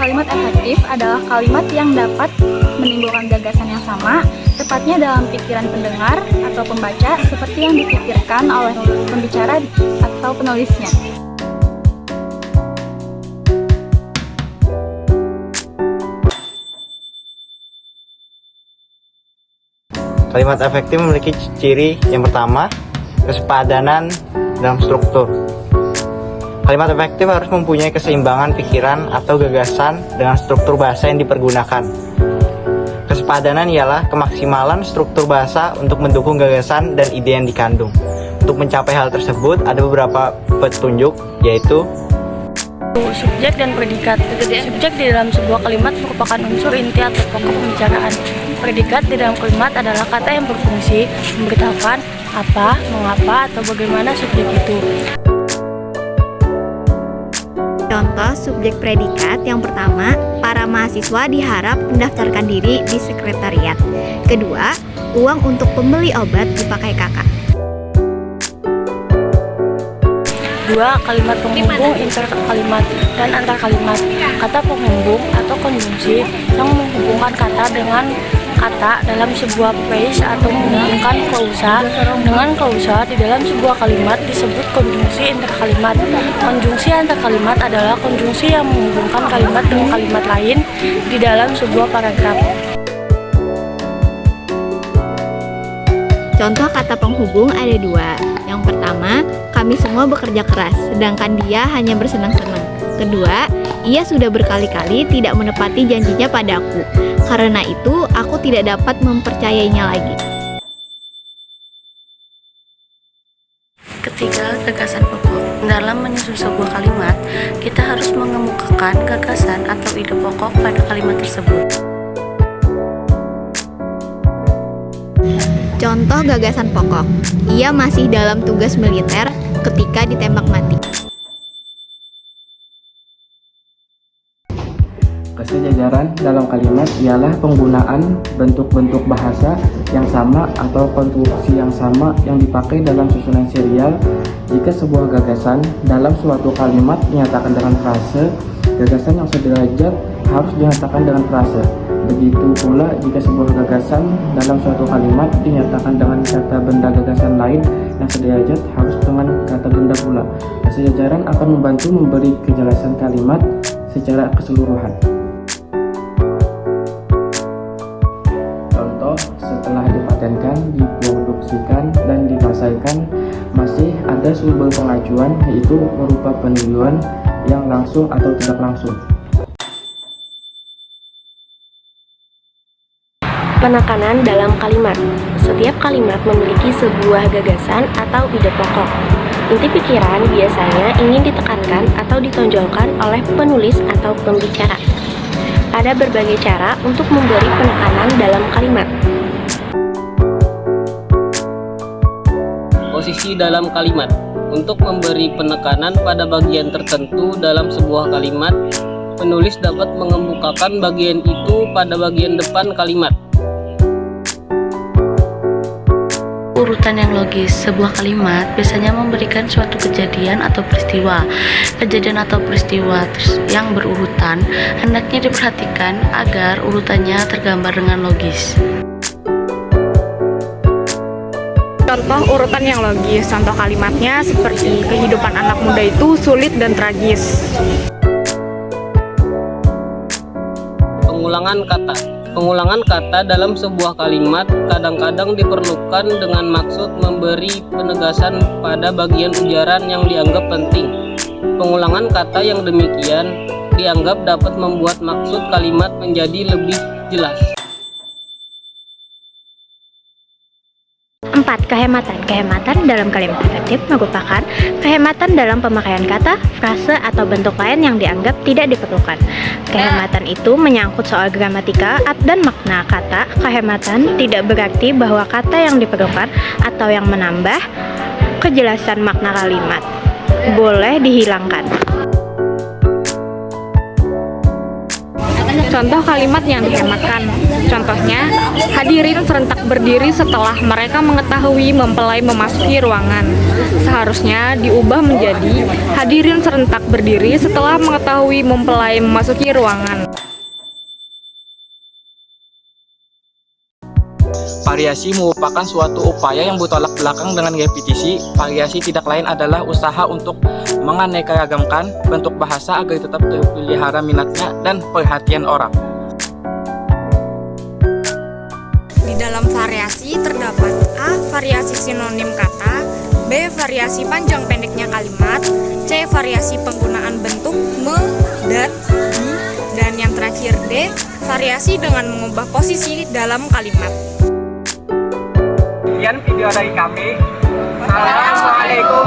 Kalimat efektif adalah kalimat yang dapat menimbulkan gagasan yang sama, tepatnya dalam pikiran pendengar atau pembaca, seperti yang dipikirkan oleh pembicara atau penulisnya. Kalimat efektif memiliki ciri yang pertama, kesepadanan dalam struktur. Kalimat efektif harus mempunyai keseimbangan pikiran atau gagasan dengan struktur bahasa yang dipergunakan. Kesepadanan ialah kemaksimalan struktur bahasa untuk mendukung gagasan dan ide yang dikandung. Untuk mencapai hal tersebut, ada beberapa petunjuk, yaitu subjek dan predikat. Subjek di dalam sebuah kalimat merupakan unsur inti atau pokok pembicaraan. Predikat di dalam kalimat adalah kata yang berfungsi memberitahukan apa, mengapa, atau bagaimana subjek itu. Contoh subjek predikat yang pertama, para mahasiswa diharap mendaftarkan diri di sekretariat. Kedua, uang untuk pembeli obat dipakai kakak. Dua, kalimat penghubung interkalimat dan antarkalimat. Kata penghubung atau konjungsi yang menghubungkan kata dengan kata dalam sebuah phrase atau menghubungkan klausa dengan klausa di dalam sebuah kalimat disebut konjungsi interkalimat. Konjungsi antarkalimat adalah konjungsi yang menghubungkan kalimat dengan kalimat lain di dalam sebuah paragraf. Contoh kata penghubung ada dua. Yang pertama, kami semua bekerja keras, sedangkan dia hanya bersenang-senang. Kedua, ia sudah berkali-kali tidak menepati janjinya padaku. Karena itu, aku tidak dapat mempercayainya lagi. Ketiga, gagasan pokok. Dalam menyusun sebuah kalimat, kita harus mengemukakan gagasan atau ide pokok pada kalimat tersebut. Contoh gagasan pokok, ia masih dalam tugas militer ketika ditembak mati. Kesejajaran dalam kalimat ialah penggunaan bentuk-bentuk bahasa yang sama atau konstruksi yang sama yang dipakai dalam susunan serial. Jika sebuah gagasan dalam suatu kalimat dinyatakan dengan frase, gagasan yang sederajat harus dinyatakan dengan frase. Begitu pula jika sebuah gagasan dalam suatu kalimat dinyatakan dengan kata benda gagasan lain yang sederajat harus dengan kata benda pula. Kesejajaran akan membantu memberi kejelasan kalimat secara keseluruhan. Contoh, setelah dipatenkan, diproduksikan, dan dipasarkan, masih ada sumber pengajuan, yaitu berupa peniluan yang langsung atau tidak langsung. Penekanan dalam kalimat. Setiap kalimat memiliki sebuah gagasan atau ide pokok. Inti pikiran biasanya ingin ditekankan atau ditonjolkan oleh penulis atau pembicara. Ada berbagai cara untuk memberi penekanan dalam kalimat. Posisi dalam kalimat. Untuk memberi penekanan pada bagian tertentu dalam sebuah kalimat, penulis dapat mengemukakan bagian itu pada bagian depan kalimat. Urutan yang logis. Sebuah kalimat biasanya memberikan suatu kejadian atau peristiwa. Kejadian atau peristiwa yang berurutan hendaknya diperhatikan agar urutannya tergambar dengan logis. Contoh urutan yang logis. Contoh kalimatnya seperti kehidupan anak muda itu sulit dan tragis. Pengulangan kata. Pengulangan kata dalam sebuah kalimat kadang-kadang diperlukan dengan maksud memberi penegasan pada bagian ujaran yang dianggap penting. Pengulangan kata yang demikian dianggap dapat membuat maksud kalimat menjadi lebih jelas. 4. Kehematan. Kehematan dalam kalimat efektif merupakan kehematan dalam pemakaian kata, frase, atau bentuk lain yang dianggap tidak diperlukan. Kehematan itu menyangkut soal gramatika dan makna kata. Kehematan tidak berarti bahwa kata yang diperlukan atau yang menambah kejelasan makna kalimat boleh dihilangkan. Contoh kalimat yang dihematkan. Contohnya, hadirin serentak berdiri setelah mereka mengetahui mempelai memasuki ruangan. Seharusnya diubah menjadi hadirin serentak berdiri setelah mengetahui mempelai memasuki ruangan. Variasi merupakan suatu upaya yang bertolak belakang dengan repetisi. Variasi tidak lain adalah usaha untuk menganeka-ragamkan bentuk bahasa agar tetap terpelihara minatnya dan perhatian orang. Di dalam variasi terdapat A. Variasi sinonim kata, B. Variasi panjang pendeknya kalimat, C. Variasi penggunaan bentuk me, dat, di, dan yang terakhir D. Variasi dengan mengubah posisi dalam kalimat. Sekian video dari kami. Assalamualaikum